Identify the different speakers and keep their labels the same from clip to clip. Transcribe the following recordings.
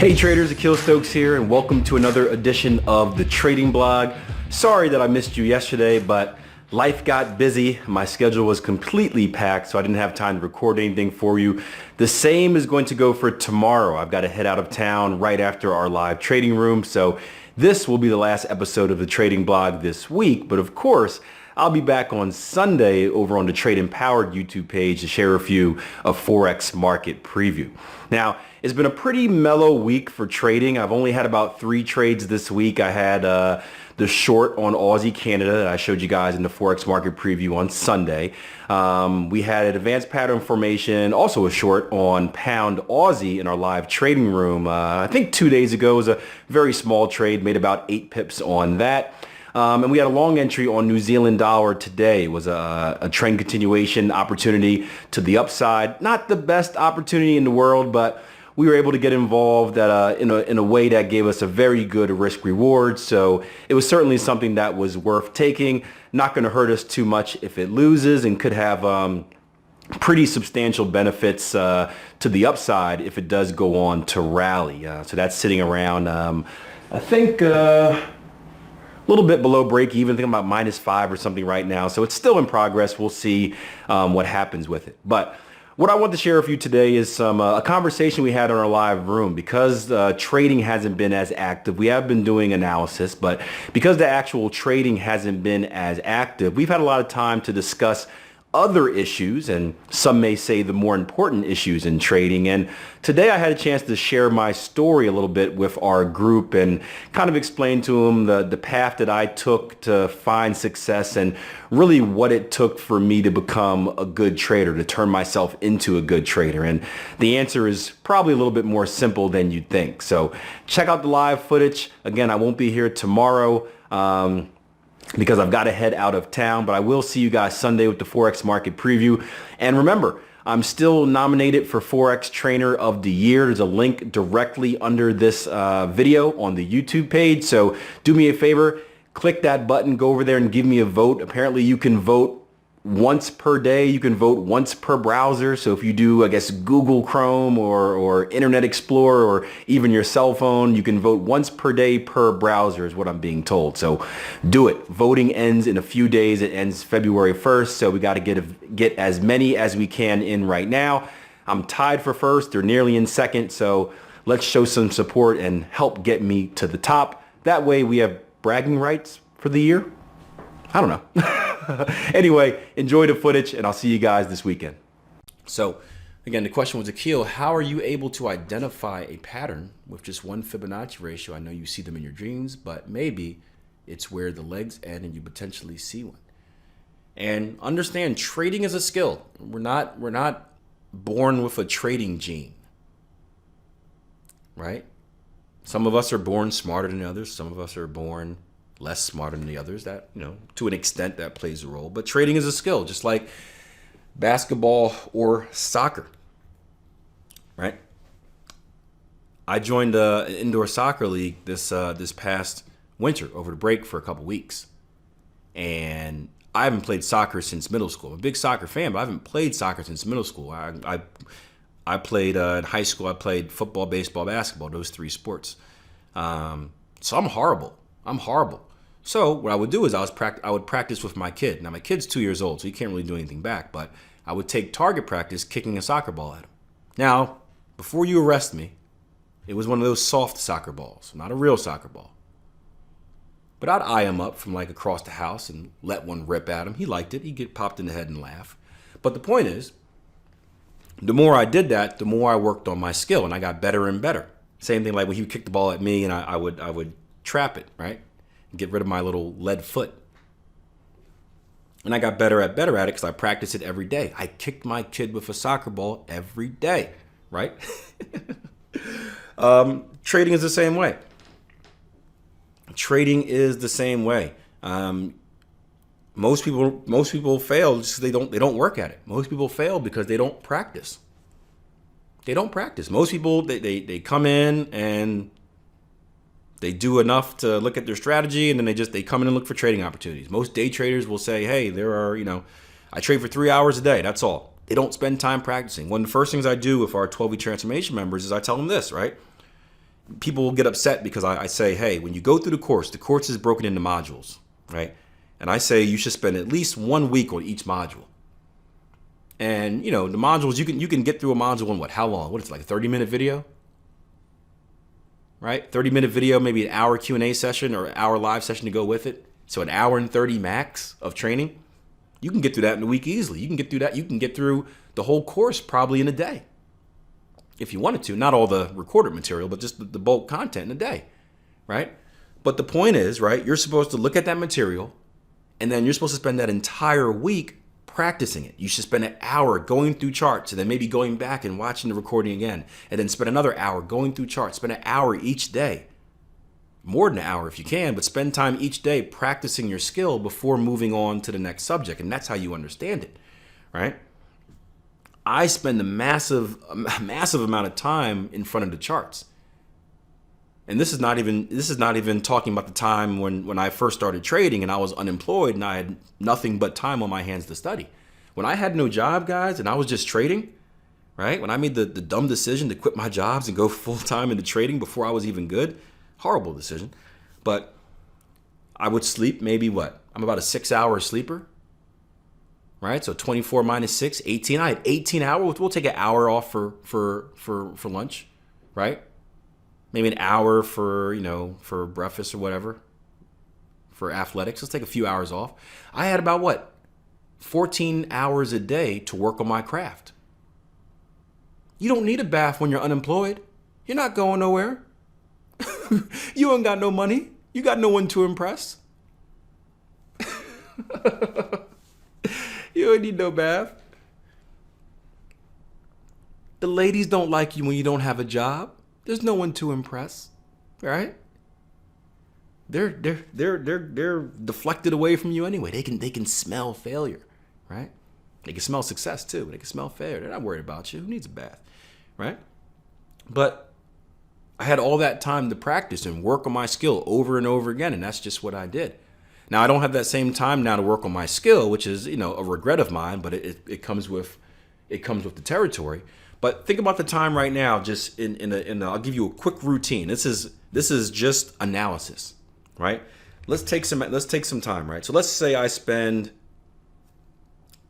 Speaker 1: Hey traders, Akil Stokes here, and welcome to another edition of the Trading Blog. Sorry that I missed you yesterday, but life got busy. My schedule was completely packed, so I didn't have time to record anything for you. The same is going to go for tomorrow. I've got to head out of town right after our live trading room, so this will be the last episode of the Trading Blog this week, but of course, I'll be back on Sunday over on the Trade Empowered YouTube page to share a few of Forex market preview. Now, it's been a pretty mellow week for trading. I've only had about 3 trades this week. I had the short on Aussie Canada that I showed you guys in the Forex market preview on Sunday. We had an advanced pattern formation, also a short on Pound Aussie in our live trading room. I think 2 days ago. It was a very small trade, made about 8 pips on that. And we had a long entry on New Zealand dollar today. It was a trend continuation opportunity to the upside. Not the best opportunity in the world, but we were able to get involved in a way that gave us a very good risk reward. So it was certainly something that was worth taking. Not going to hurt us too much if it loses, and could have pretty substantial benefits to the upside if it does go on to rally. So that's sitting around, I think, a little bit below break even, thinking about -5 or something right now. So it's still in progress. We'll see what happens with it. But what I want to share with you today is a conversation we had on our live room. Because trading hasn't been as active, we have been doing analysis, but because the actual trading hasn't been as active, we've had a lot of time to discuss other issues, and some may say the more important issues in trading. And today I had a chance to share my story a little bit with our group and kind of explain to them the path that I took to find success and really what it took for me to become a good trader, to turn myself into a good trader. And the answer is probably a little bit more simple than you'd think. So check out the live footage. Again, I won't be here tomorrow because I've got to head out of town, but I will see you guys Sunday with the Forex market preview. And remember, I'm still nominated for Forex Trainer of the Year. There's a link directly under this video on the YouTube page. So do me a favor, click that button, go over there and give me a vote. Apparently you can vote once per day. You can vote once per browser. So if you do, I guess, Google Chrome or Internet Explorer or even your cell phone, you can vote once per day per browser is what I'm being told. So do it. Voting ends in a few days. It ends February 1st. So we got to get as many as we can in right now. I'm tied for first. They're nearly in second. So let's show some support and help get me to the top. That way we have bragging rights for the year. I don't know. Anyway, enjoy the footage, and I'll see you guys this weekend. So, again, the question was, Akil, how are you able to identify a pattern with just one Fibonacci ratio? I know you see them in your dreams, but maybe it's where the legs end and you potentially see one. And understand, trading is a skill. We're not born with a trading gene, right? Some of us are born smarter than others. Some of us are born less smarter than the others. That, to an extent, that plays a role. But trading is a skill, just like basketball or soccer, right? I joined an indoor soccer league this past winter over the break for a couple weeks, and I haven't played soccer since middle school. I'm a big soccer fan, but I haven't played soccer since middle school. I played in high school. I played football, baseball, basketball, those 3 sports. So I'm horrible. So what I would do is I would practice with my kid. Now my kid's 2 years old, so he can't really do anything back, but I would take target practice kicking a soccer ball at him. Now, before you arrest me, it was one of those soft soccer balls, not a real soccer ball. But I'd eye him up from like across the house and let one rip at him. He liked it. He'd get popped in the head and laugh. But the point is, the more I did that, the more I worked on my skill, and I got better and better. Same thing like when he would kick the ball at me, and I would trap it, right? Get rid of my little lead foot. And I got better at it because I practiced it every day. I kicked my kid with a soccer ball every day, right? Trading is the same way. Trading is the same way. Most people fail just because they don't work at it. Most people fail because they don't practice. Most people they come in and they do enough to look at their strategy, and then they come in and look for trading opportunities. Most day traders will say, hey, I trade for 3 hours a day. That's all. They don't spend time practicing. One of the first things I do with our 12-week transformation members is I tell them this, right? people will get upset because I say, hey, when you go through the course is broken into modules, right? And I say you should spend at least 1 week on each module. And, you know, the modules, you can get through a module in what? How long? What is it, like a 30-minute video? Right? 30-minute video, maybe an hour Q&A session or an hour live session to go with it. So an hour and 30 max of training. You can get through that in a week easily. You can get through that. You can get through the whole course probably in a day. If you wanted to. Not all the recorded material, but just the bulk content in a day. Right? But the point is, right, you're supposed to look at that material and then you're supposed to spend that entire week practicing it. You should spend an hour going through charts and then maybe going back and watching the recording again, and then spend another hour going through charts. Spend an hour each day, more than an hour if you can, but spend time each day practicing your skill before moving on to the next subject. And that's how you understand it, right? I spend a massive amount of time in front of the charts. And this is not even talking about the time when I first started trading and I was unemployed and I had nothing but time on my hands to study. When I had no job, guys, and I was just trading, right? When I made the dumb decision to quit my jobs and go full time into trading before I was even good, horrible decision. But I would sleep maybe what? I'm about a 6-hour sleeper, right? So 24 minus 6, 18. I had 18 hours. We'll take an hour off for lunch, right? Maybe an hour for, you know, for breakfast or whatever, for athletics. Let's take a few hours off. I had about what? 14 hours a day to work on my craft. You don't need a bath when you're unemployed. You're not going nowhere. You ain't got no money. You got no one to impress. You don't need no bath. The ladies don't like you when you don't have a job. There's no one to impress, right? They're deflected away from you anyway. They can smell failure, right? They can smell success too. They can smell failure. They're not worried about you. Who needs a bath, right? But I had all that time to practice and work on my skill over and over again, and that's just what I did. Now I don't have that same time now to work on my skill, which is, you know, a regret of mine, but it comes with the territory. But think about the time right now, just I'll give you a quick routine. This is just analysis, right? Let's take some time, right? So let's say I spend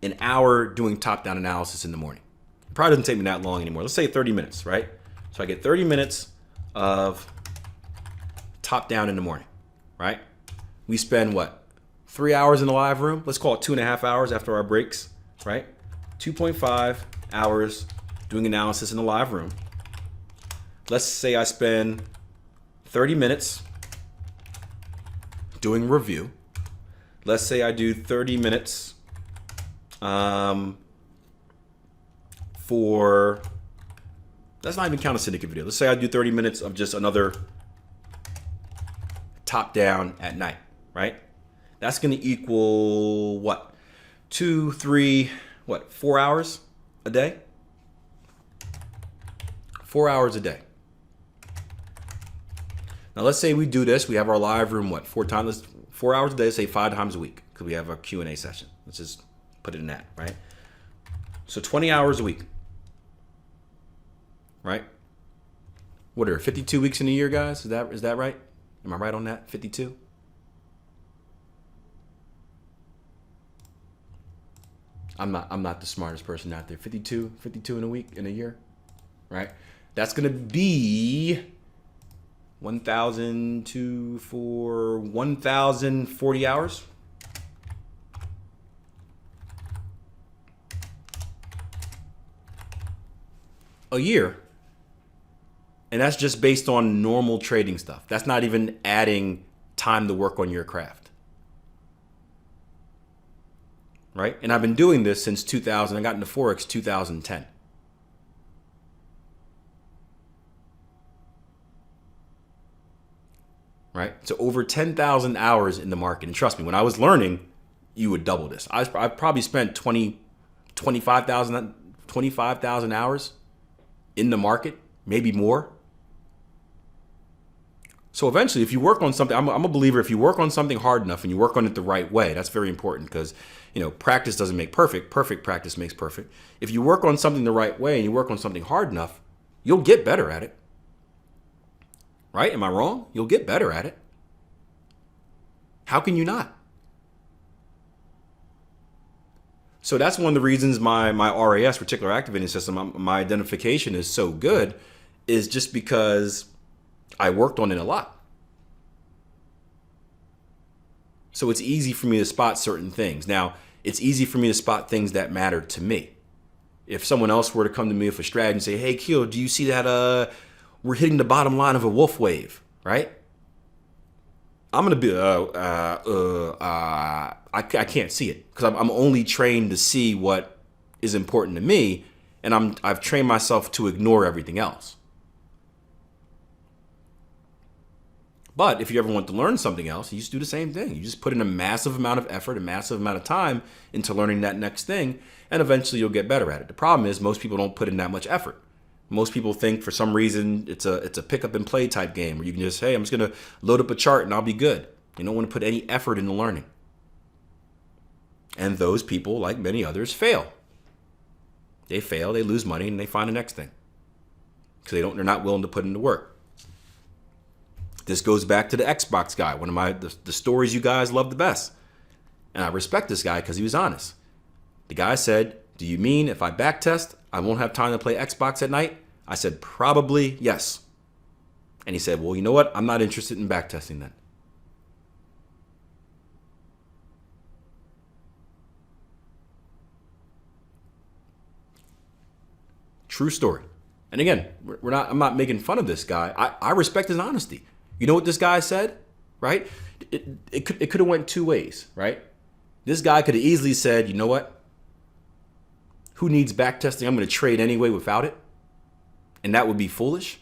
Speaker 1: an hour doing top-down analysis in the morning. It probably doesn't take me that long anymore. Let's say 30 minutes, right? So I get 30 minutes of top-down in the morning, right? We spend what? 3 hours in the live room. Let's call it 2.5 hours after our breaks, right? 2.5 hours doing analysis in the live room. Let's say I spend 30 minutes doing review. Let's say I do 30 minutes for, let's not even count a syndicate video. Let's say I do 30 minutes of just another top down at night, right? That's going to equal what? 2, 3, 4 hours a day? 4 hours a day. Now let's say we do this. We have our live room, 4 hours a day, say 5 times a week, because we have a Q&A session. Let's just put it in that, right? So 20 hours a week, right? What are 52 weeks in a year, guys? Is that right? Am I right on that? 52? I'm not the smartest person out there. 52 in a week, in a year, right? That's going to be 1,040 hours. A year. And that's just based on normal trading stuff. That's not even adding time to work on your craft. Right? And I've been doing this since 2000. I got into Forex 2010. Right? So over 10,000 hours in the market. And trust me, when I was learning, you would double this. I probably spent 25,000 hours in the market, maybe more. So eventually, if you work on something, I'm a believer, if you work on something hard enough and you work on it the right way, that's very important because, you know, practice doesn't make perfect. Perfect practice makes perfect. If you work on something the right way and you work on something hard enough, you'll get better at it. right? Am I wrong? You'll get better at it. How can you not? So that's one of the reasons my RAS, reticular activating system, my identification is so good, is just because I worked on it a lot. So it's easy for me to spot certain things. Now, it's easy for me to spot things that matter to me. If someone else were to come to me with a strategy and say, hey, Akil, do you see that we're hitting the bottom line of a wolf wave, right? I'm going to be, I can't see it because I'm only trained to see what is important to me, and I've trained myself to ignore everything else. But if you ever want to learn something else, you just do the same thing. You just put in a massive amount of effort, a massive amount of time into learning that next thing, and eventually you'll get better at it. The problem is most people don't put in that much effort. Most people think for some reason it's a pick up and play type game where you can just, hey, I'm just going to load up a chart and I'll be good. You don't want to put any effort into learning. And those people, like many others, fail. They fail, they lose money, and they find the next thing because they're not willing to put in the work. This goes back to the Xbox guy, one of the stories you guys love the best. And I respect this guy because he was honest. The guy said, do you mean if I backtest, I won't have time to play Xbox at night? I said, probably yes. And he said, well, you know what? I'm not interested in backtesting then. True story. And again, I'm not making fun of this guy. I respect his honesty. You know what this guy said, right? It could have went two ways, right? This guy could have easily said, you know what? Who needs backtesting? I'm going to trade anyway without it. And that would be foolish.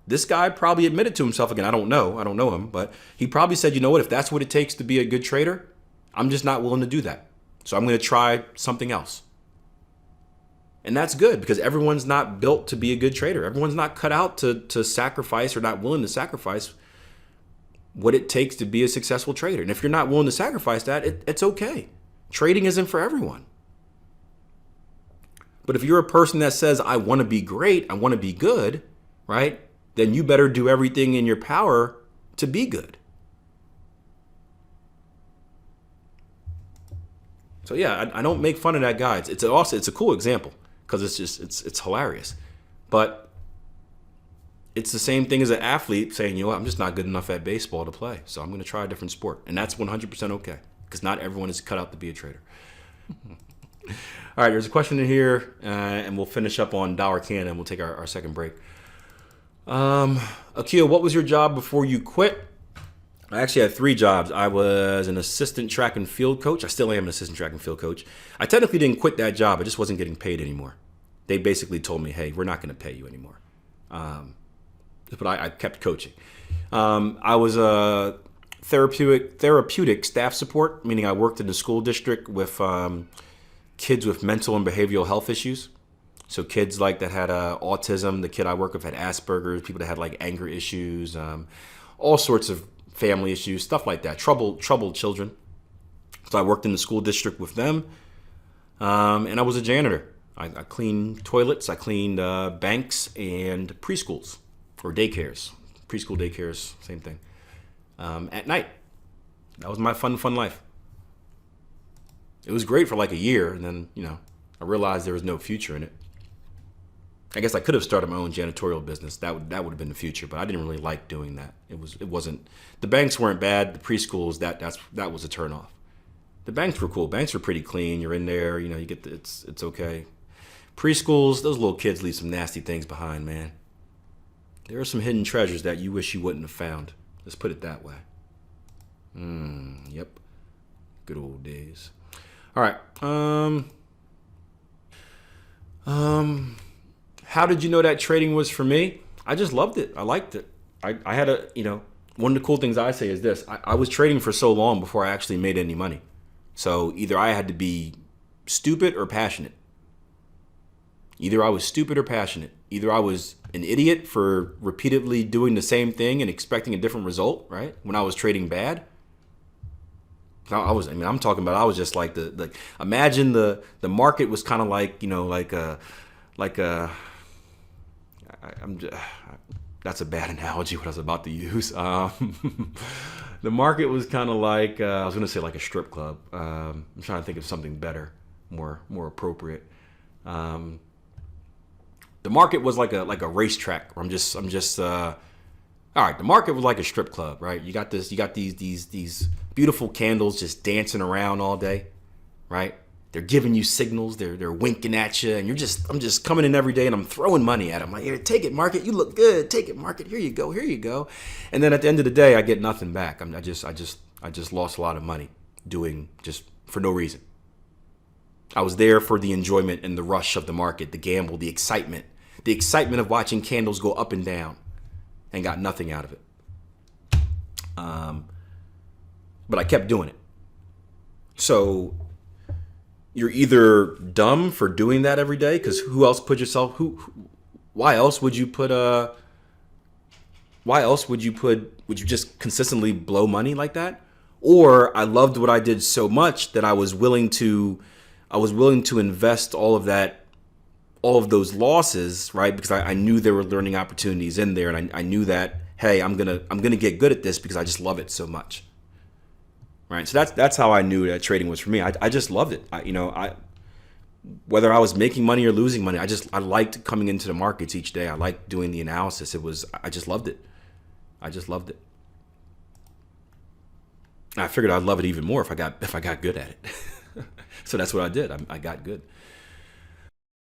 Speaker 1: This guy probably admitted to himself, again, I don't know him, but he probably said, you know what? If that's what it takes to be a good trader, I'm just not willing to do that. So I'm going to try something else. And that's good because everyone's not built to be a good trader. Everyone's not cut out to sacrifice or not willing to sacrifice what it takes to be a successful trader. And if you're not willing to sacrifice that, it's okay. Trading isn't for everyone. But if you're a person that says, I want to be great, I want to be good, right? Then you better do everything in your power to be good. So yeah, I don't make fun of that guy. It's a cool example because it's hilarious. But it's the same thing as an athlete saying, you know what, I'm just not good enough at baseball to play. So I'm going to try a different sport. And that's 100% okay because not everyone is cut out to be a trader. All right, there's a question in here, and we'll finish up on Dollar Canada, and we'll take our second break. Akil, what was your job before you quit? I actually had 3 jobs. I was an assistant track and field coach. I still am an assistant track and field coach. I technically didn't quit that job. I just wasn't getting paid anymore. They basically told me, hey, we're not going to pay you anymore. But I kept coaching. I was a therapeutic staff support, meaning I worked in the school district with kids with mental and behavioral health issues. So kids like that had autism. The kid I work with had Asperger's. People that had like anger issues, all sorts of family issues, stuff like that. Troubled children. So I worked in the school district with them, and I was a janitor. I cleaned toilets. I cleaned banks and preschools or daycares. Preschool daycares, same thing. At night. That was my fun life. It was great for like a year, and then, I realized there was no future in it. I guess I could have started my own janitorial business. That would have been the future, but I didn't really like doing that. It wasn't. The banks weren't bad. The preschools, that was a turnoff. The banks were cool. Banks were pretty clean. You're in there, you get it's okay. Preschools, those little kids leave some nasty things behind, man. There are some hidden treasures that you wish you wouldn't have found. Let's put it that way. Yep. Good old days. All right. How did you know that trading was for me? I just loved it. I liked it. I had one of the cool things I say is this. I was trading for so long before I actually made any money. So either I had to be stupid or passionate. Either I was stupid or passionate. Either I was an idiot for repeatedly doing the same thing and expecting a different result, right? When I was trading bad. I'm talking about I was just like imagine the market was kind of like, that's a bad analogy what I was about to use. The market was kind of like, I was going to say like a strip club. I'm trying to think of something better, more appropriate. The market was like a racetrack where all right, the market was like a strip club, right? You got these beautiful candles just dancing around all day, right? They're giving you signals, they're winking at you, and I'm just coming in every day and I'm throwing money at them. Like, here, take it, market, you look good. Take it, market, here you go. And then at the end of the day, I get nothing back. I just lost a lot of money doing just for no reason. I was there for the enjoyment and the rush of the market, the gamble, the excitement of watching candles go up and down, and got nothing out of it. But I kept doing it. So you're either dumb for doing that every day, because why else would you just consistently blow money like that? Or I loved what I did so much that I was willing to invest all of those losses, right? Because I knew there were learning opportunities in there, and I knew that, hey, I'm gonna get good at this because I just love it so much. Right, so that's how I knew that trading was for me. I just loved it. Whether I was making money or losing money, I liked coming into the markets each day. I liked doing the analysis. I just loved it. I figured I'd love it even more if I got good at it. So that's what I did. I got good.